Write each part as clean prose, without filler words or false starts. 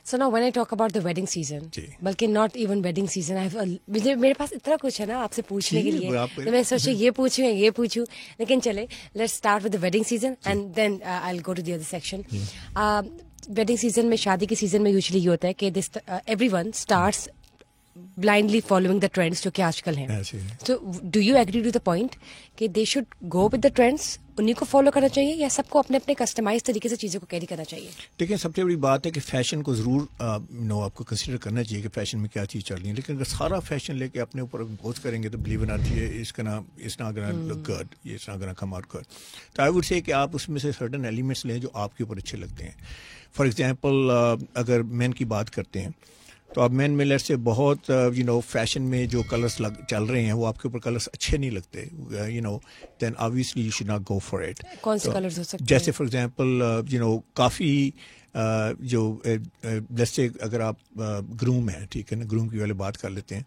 So now when I talk about the wedding season, بلکہ not even wedding season, میرے پاس اتنا کچھ ہے نا آپ سے پوچھنے کے لیے, تو میں سوچا یہ پوچھوں, لیکن چلے let's start with the wedding season and then I'll go to the other section. Wedding season میں, شادی کے سیزن میں یوزلی یہ ہوتا ہے کہ everyone starts blindly following the trends جو کہ آج کل ہیں. So do you agree to the point کہ they should go with the trends, انہیں کو فالو کرنا چاہیے, یا سب کو اپنے اپنے کسٹمائز طریقے سے چیزوں کو کیری کرنا چاہیے؟ دیکھیں, سب سے بڑی بات ہے کہ فیشن کو ضرور آپ کو کنسیڈر کرنا چاہیے کہ فیشن میں کیا چیز چل رہی ہے, لیکن اگر سارا فیشن لے کے اپنے اوپر امپوز کریں گے تو blue in it's not gonna look good, it's not gonna come out good. تو آئی وڈ سے کہ آپ اس میں سے سرٹن ایلیمنٹس لیں جو آپ کے اوپر اچھے لگتے ہیں. فار ایگزامپل اگر مین کی بات کرتے ہیں تو اب مین میں سے بہت فیشن میں جو کلرس چل رہے ہیں وہ آپ کے اوپر کلرس اچھے نہیں لگتے, then obviously you should not go for it. کون سے کلرز ہو سکتے ہیں؟ جیسے فار ایگزامپل کافی جو جیسے اگر آپ گروم ہیں, ٹھیک ہے نا, گروم کی والے بات کر لیتے ہیں,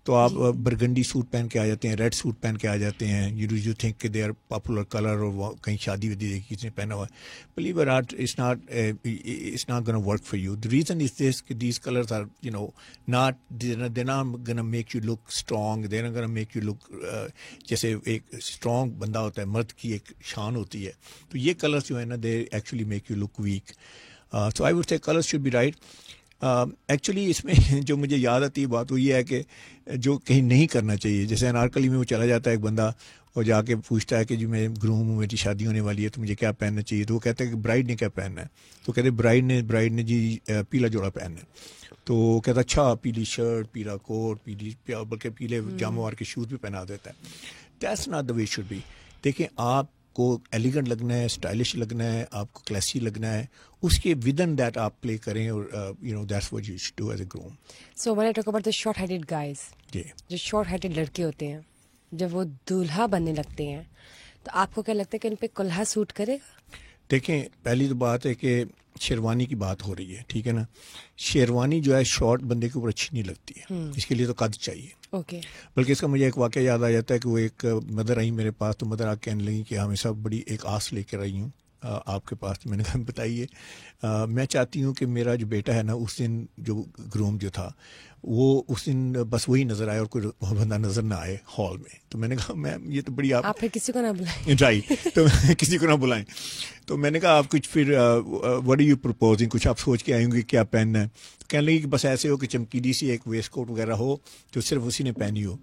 تو آپ برگنڈی سوٹ پہن کے آ جاتے ہیں, ریڈ سوٹ پہن کے آ جاتے ہیں, یو تھنک کہ دے آر پاپولر کلر, اور کہیں شادی ودی دیکھی کسی نے پہنا ہوا ہے. بلیو اور not, it's not gonna work for you. The reason is this, کہ these colors are they're not gonna make you look strong, they're not gonna make you look جیسے ایک اسٹرانگ بندہ ہوتا ہے, مرد کی ایک شان ہوتی ہے, تو یہ کلرس جو ہے نا they actually make you look weak. So I would say colors should be right. Actually اس میں جو مجھے یاد آتی ہے بات وہ یہ ہے کہ جو کہیں نہیں کرنا چاہیے, جیسے انارکلی میں وہ چلا جاتا ہے ایک بندہ اور جا کے پوچھتا ہے کہ جی میں گروم ہوں, میری شادی ہونے والی ہے, تو مجھے کیا پہننا چاہیے, تو وہ کہتا ہے کہ برائڈ نے کیا پہننا ہے, تو کہتے برائڈ نے جی پیلا جوڑا پہننا ہے, تو وہ کہتا اچھا پیلی شرٹ, پیلا کوٹ, بلکہ پیلے جاموں وار کے شوز بھی پہنا دیتا ہے. That's not the way should be. دیکھیں, آپ کو ایلیگنٹ لگنا ہے, اسٹائلش لگنا ہے, آپ کو کلیسی لگنا ہے, اس کے ود ان دیٹ آپ پلے کریں, اور that's what you should do as a groom. So when I talk about the short headed guys, جو شارٹ ہیڈڈ لڑکے ہوتے ہیں, جب وہ دولہا بننے لگتے ہیں تو آپ کو کیا لگتا ہے کہ ان پہ کلہا سوٹ کرے گا؟ دیکھیں, پہلی تو بات ہے کہ شیروانی کی بات ہو رہی ہے, ٹھیک ہے نا. شیروانی جو ہے شارٹ بندے کے اوپر اچھی نہیں لگتی ہے, اس کے لیے تو قد چاہیے. بلکہ اس کا مجھے ایک واقعہ یاد آ جاتا ہے کہ وہ ایک مدر آئی میرے پاس, تو مدر آ کے کہنے لگی کہ ہمیشہ بڑی ایک آس لے کے رہی ہوں آپ کے پاس. میں نے کہا بتائیے. میں چاہتی ہوں کہ میرا جو بیٹا ہے نا, اس دن جو گروم جو تھا وہ اس دن بس وہی نظر آئے اور کوئی بندہ نظر نہ آئے ہال میں. تو میں نے کہا میم یہ تو بڑی آپ پھر کسی کو نہ بلائیں, رائٹ, تو کسی کو نہ بلائیں. تو میں نے کہا آپ کچھ پھر وٹ آر یو پرپوزنگ, کچھ آپ سوچ کے آئیں گے کیا پہننا ہے. کہنے لگی کہ بس ایسے ہو کہ چمکیلی سی ایک ویسٹ کوٹ وغیرہ ہو جو صرف اسی نے پہنی ہو.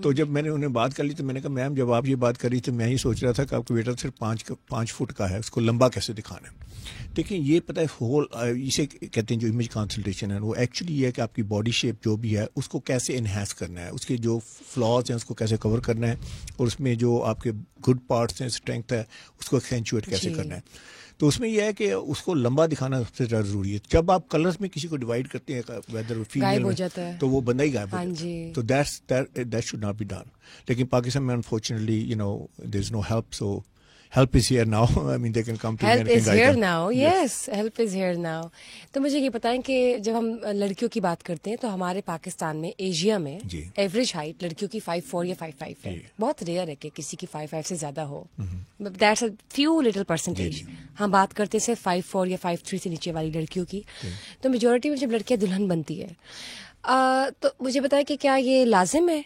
تو جب میں نے انہیں بات کر لی تو میں نے کہا میم جب آپ یہ بات کر رہی تو میں ہی سوچ رہا تھا کہ آپ کا بیٹا صرف 5 فٹ کا ہے, اس کو لمبا کیسے دکھانا ہے. دیکھیں یہ پتہ ہے ہول اسے کہتے ہیں جو امیج کنسلٹیشن ہے, وہ ایکچولی یہ ہے کہ آپ کی باڈی شیپ جو بھی ہے اس کو کیسے انہینس کرنا ہے, اس کے جو فلاز ہیں اس کو کیسے کور کرنا ہے, اور اس میں جو آپ کے گڈ پارٹس ہیں, اسٹرینتھ ہے, اس کو ایکسینچویٹ کیسے کرنا ہے. تو اس میں یہ ہے کہ اس کو لمبا دکھانا سب سے زیادہ ضروری ہے. جب آپ کلرز میں کسی کو ڈیوائڈ کرتے ہیں ویدر فیمیل میں, تو وہ بندہ ہی غائب ہو جاتا ہے. تو that should not be done. لیکن پاکستان میں unfortunately there is no help, so help is here now. I mean, they can come to me. Help is here now. Yes, help is here now. تو مجھے یہ بتائیں کہ جب ہم لڑکیوں کی بات کرتے ہیں تو ہمارے پاکستان میں, ایشیا میں ایوریج ہائٹ لڑکیوں کی 5'4" یا 5'5" ہے. بہت ریئر ہے کہ کسی کی 5'5" سے زیادہ ہو. That's a few little percentage. ہم بات کرتے ہیں صرف 5'4" یا 5'3" سے نیچے والی لڑکیوں کی. تو میجورٹی میں جب لڑکیاں دلہن بنتی ہے تو مجھے بتائیں کہ کیا یہ لازم ہے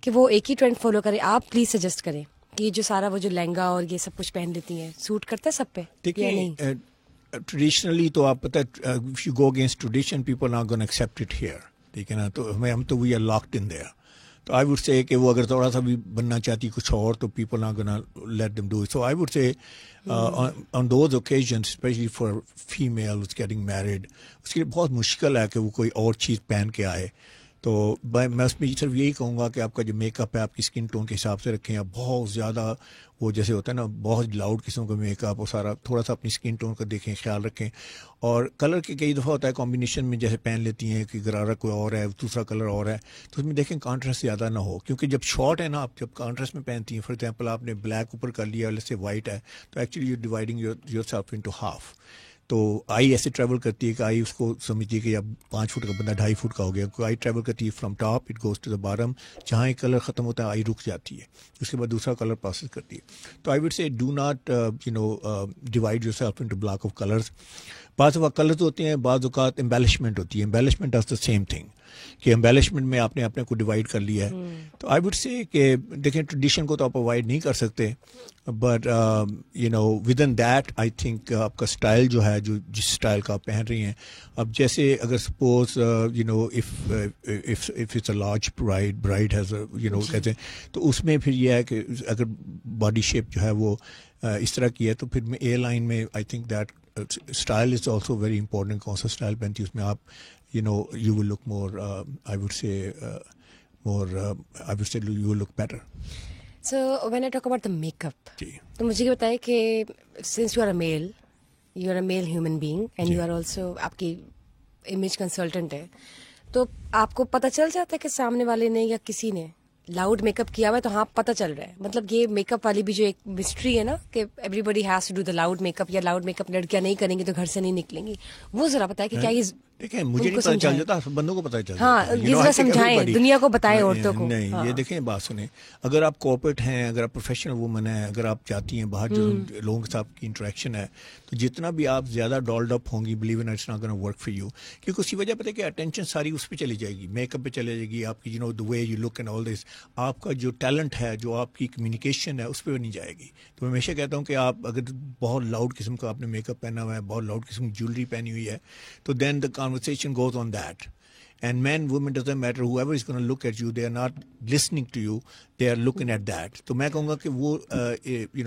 کہ وہ ایک ہی ٹرینڈ فالو کرے؟ آپ پلیز سجیسٹ کریں. یہ جو سارا وہ جو لہنگا اور یہ سب کچھ پہن لیتی ہیں, سوٹ کرتا ہے سب پہ یا نہیں؟ ٹریڈیشنلی تو آپ پتہ ہے if you go against tradition people are going to accept it here, ٹھیک ہے نا. تو ہم تو we are locked in there. تو I would say کہ وہ اگر تھوڑا سا بھی بننا چاہتی کچھ اور تو people are going to let them do it. So I would say on those occasions especially for female who's getting married, اس کے لیے بہت مشکل ہے کہ وہ کوئی اور چیز پہن کے آئے. تو میں اس میں صرف یہی کہوں گا کہ آپ کا جو میک اپ ہے آپ کی اسکن ٹون کے حساب سے رکھیں. آپ بہت زیادہ وہ جیسے ہوتا ہے نا بہت لاؤڈ قسم کا میک اپ, وہ سارا تھوڑا سا اپنی اسکن ٹون کا دیکھیں, خیال رکھیں. اور کلر کے کئی دفعہ ہوتا ہے کمبینیشن میں جیسے پہن لیتی ہیں کہ غرارہ کوئی اور ہے دوسرا کلر اور ہے, تو اس میں دیکھیں کانٹراسٹ زیادہ نہ ہو. کیونکہ جب شارٹ ہے نا, آپ جب کانٹراسٹ میں پہنتی ہیں, فار ایگزامپل آپ نے بلیک اوپر کر لیا جیسے وائٹ ہے, تو actually you dividing your self into half. تو آئی ایسے ٹریول کرتی ہے کہ آئی اس کو سمجھیے کہ اب 5 فٹ کا بندہ 2.5 فٹ کا ہو گیا. آئی ٹریول کرتی ہے from top it goes to the bottom, جہاں ایک کلر ختم ہوتا ہے آئی رک جاتی ہے, اس کے بعد دوسرا کلر پروسیس کرتی ہے. تو I would say do not divide your self into block of colours. بعض اوقات کلرز ہوتے ہیں, بعض اوقات امبیلشمنٹ ہوتی ہے. امبیلشمنٹ از دا سیم تھنگ کہ امبیلشمنٹ میں آپ نے اپنے کو ڈیوائڈ کر لیا ہے. تو آئی وڈ سے کہ دیکھیں ٹریڈیشن کو تو آپ اوائڈ نہیں کر سکتے, but with in that I think آپ کا اسٹائل جو ہے, جو جس اسٹائل کا آپ پہن رہی ہیں, اب جیسے اگر suppose if it's a large bride has کہتے ہیں, تو اس میں پھر یہ ہے کہ اگر باڈی شیپ جو ہے وہ اس طرح کی ہے, تو پھر میں اے لائن میں I think that style is also very important. کون سا اسٹائل پہنتی ہے اس میں آپ you will look more I would say you will look better. So when I talk about the makeup, جی, تو مجھے یہ بتائیں کہ since you are a male human being and you are also آپ کی امیج کنسلٹنٹ ہے, تو آپ کو پتہ چل جاتا ہے کہ سامنے والے نے یا کسی نے لاؤڈ میک اپ کیا ہوا ہے, تو ہاں پتہ چل رہا ہے. مطلب یہ میک اپ والی بھی جو ایک مسٹری ہے نا کہ everybody has to do the loud make up, یا لاؤڈ میک اپ لڑکیاں نہیں کریں گی تو گھر سے نہیں نکلیں گی, وہ ذرا بتائیں کہ کیا یہ دیکھیں مجھے نہیں پتہ چل جاتا, بندوں کو پتہ چل جاتا. ہاں یہ ذرا سمجھائیں, دنیا کو بتائیں عورتوں کو. نہیں یہ دیکھیں بات سنیں, اگر آپ کارپوریٹ ہیں, اگر آپ پروفیشنل وومن ہیں, اگر آپ چاہتی ہیں باہر جو لوگوں کے ساتھ کی انٹریکشن ہے, تو جتنا بھی آپ زیادہ ڈالڈ اپ ہوں گی, blue in it's not gonna work for you, کیونکہ اسی وجہ پتہ ہے کہ اٹینشن ساری اس پہ چلی جائے گی, میک اپ پہ چلے جائے گی, آپ کی دا way you look and all دس. آپ کا جو ٹیلنٹ ہے, جو آپ کی کمیونیکیشن ہے, اس پہ نہیں جائے گی. تو میں ہمیشہ کہتا ہوں کہ آپ اگر بہت لاؤڈ قسم کا آپ نے میک اپ پہنا ہوا ہے, بہت لاؤڈ قسم کی جیولری پہنی ہوئی ہے, تو then the conversation goes on that. And men, women, doesn't matter, whoever is going to look at you, they are not listening to you, they are looking at that. تو میں کہوں گا کہ وہ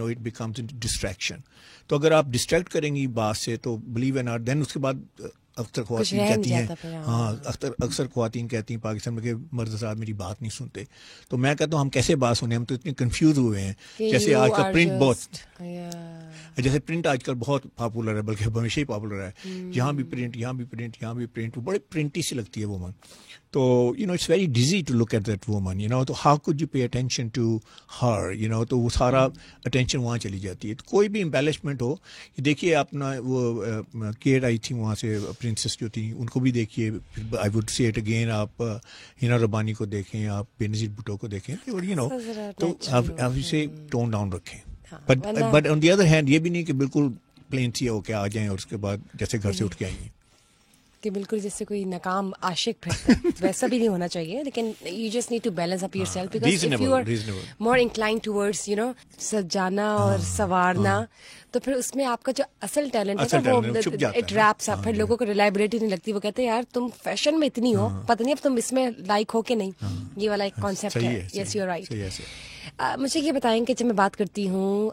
it becomes a distraction. تو اگر آپ distract کریں گی بات سے, تو believe it or not, then اس کے بعد اکثر خواتین کہتی ہیں, ہاں اکثر خواتین کہتی ہیں پاکستان میں کہ مرد حضرات میری بات نہیں سنتے. تو میں کہتا ہوں ہم کیسے بات سنیں, ہم تو اتنے کنفیوز ہوئے ہیں. جیسے آج کا پرنٹ جیسے پرنٹ آج کل بہت پاپولر ہے, بلکہ ہمیشہ ہی پاپولر ہے, یہاں بھی پرنٹ, یہاں بھی پرنٹ, یہاں بھی پرنٹ, وہ بڑے پرنٹی سی لگتی ہے وومن. تو it's very easy to look at that woman, تو how could you pay attention to her, تو وہ سارا اٹینشن وہاں چلی جاتی ہے. تو کوئی بھی امبیلشمنٹ ہو, دیکھیے اپنا وہ کیٹ آئی تھی وہاں سے, پرنسس جو تھیں ان کو بھی دیکھیے. I would see it again, آپ ہینا ربانی کو دیکھیں, آپ بے نظیر بھٹو کو دیکھیں, تو آپ اسے ٹون ڈاؤن رکھیں. But on the other hand یہ بھی نہیں کہ بالکل پلین سی ہو کے آ جائیں اور اس کے بعد جیسے گھر سے اٹھ کے آئیں گے, کہ بالکل جیسے کوئی ناکام عاشق پھرتا ہے, ویسا بھی نہیں ہونا چاہیے. لیکن you just need to balance up yourself, because if you are more inclined towards سجانا اور سنوارنا, تو پھر اس میں آپ کا جو اصل ٹیلنٹ ہے وہ اٹ ریپس اپ. پھر لوگوں کو ریلائبلٹی نہیں لگتی, وہ کہتے ہیں یار تم فیشن میں اتنی ہو, پتہ نہیں اب تم اس میں لائک ہو کہ نہیں. یہ والا ایک کانسیپٹ ہے. Yes you are right. مجھے یہ بتائیں کہ جب میں بات کرتی ہوں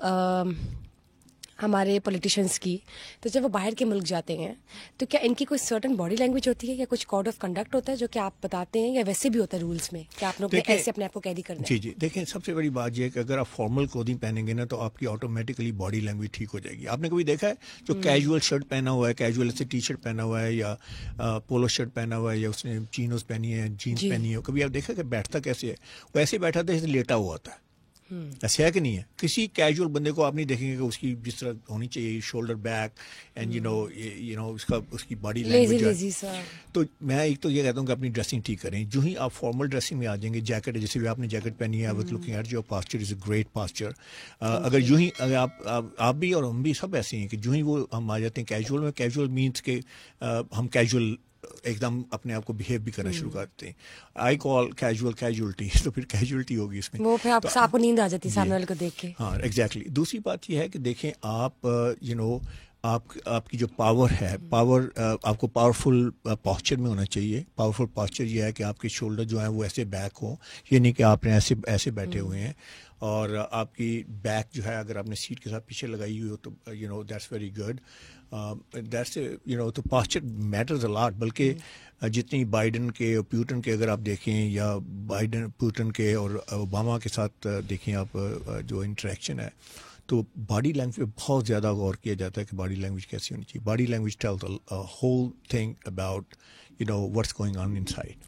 ہمارے پولیٹیشینس کی, تو جب وہ باہر کے ملک جاتے ہیں تو کیا ان کی کوئی سرٹن باڈی لینگویج ہوتی ہے, یا کچھ کوڈ آف کنڈکٹ ہوتا ہے جو کہ آپ بتاتے ہیں, یا ویسے بھی ہوتا ہے رولس میں کہ آپ لوگ ایسے اپنے آپ کو کیری کرنا ہے؟ جی دیکھیں, سب سے بڑی بات یہ ہے کہ اگر آپ فارمل کلوتھنگ پہنیں گے نا, تو آپ کی آٹومیٹکلی باڈی لینگویج ٹھیک ہو جائے گی. آپ نے کبھی دیکھا ہے جو کیجول شرٹ پہنا ہوا ہے, کیجول سے ٹی شرٹ پہنا ہوا ہے, یا پولو شرٹ پہنا ہوا ہے, یا اس نے چینوز پہنی ہے, جینس پہنی ہے, کبھی آپ دیکھا کہ بیٹھتا کیسے ہے؟ وہ ایسے بیٹھا تھا جیسے لیٹا ہوا ہوتا ہے. ایسا ہے کہ نہیں ہے؟ کسی کیجول بندے کو آپ نہیں دیکھیں گے کہ اس کی جس طرح ہونی چاہیے شولڈر بیک اینڈ اس کی باڈی لینگویج. تو میں ایک تو یہ کہتا ہوں کہ اپنی ڈریسنگ ٹھیک کریں. جو ہی آپ فارمل ڈریسنگ میں آ جائیں گے, جیکٹ جیسے بھی آپ نے جیکٹ پہنی ہے, with looking at your posture is a great posture. اگر جو ہی آپ بھی اور ہم بھی سب ایسے ہیں کہ جو ہی وہ ہم آ جاتے ہیں کیجول میں, کیجول مینس کہ ہم کیجول ایک دم اپنے آپ کو بہیو بھی کرنا شروع کرتے ہیں. آئی کال کیجول کیجولٹی, تو پھر کیجولٹی ہوگی اس میں, وہ پھر آپ کو نیند آ جاتی سامنے والے کو دیکھ کے. ہاں ایگزیکٹلی. دوسری بات یہ ہے کہ دیکھیں آپ آپ کی جو پاور ہے, آپ کو پاورفل پاسچر میں ہونا چاہیے. پاورفل پاسچر یہ ہے کہ آپ کے شولڈر جو ہیں وہ ایسے بیک ہوں, یہ نہیں کہ آپ نے ایسے بیٹھے ہوئے ہیں, اور آپ کی بیک جو ہے اگر آپ نے سیٹ کے ساتھ پیچھے لگائی ہوئی ہو تو دیٹس ویری گڈ. تو پاسچر میٹرز اے لاٹ. بلکہ جتنی بائیڈن کے اور پیوٹن کے اگر آپ دیکھیں, یا بائیڈن پیوٹن کے اور اوباما کے ساتھ دیکھیں آپ جو انٹریکشن ہے, تو باڈی لینگویج پہ بہت زیادہ غور کیا جاتا ہے کہ باڈی لینگویج کیسی ہونی چاہیے. Body language tells whole thing about what's going on in side.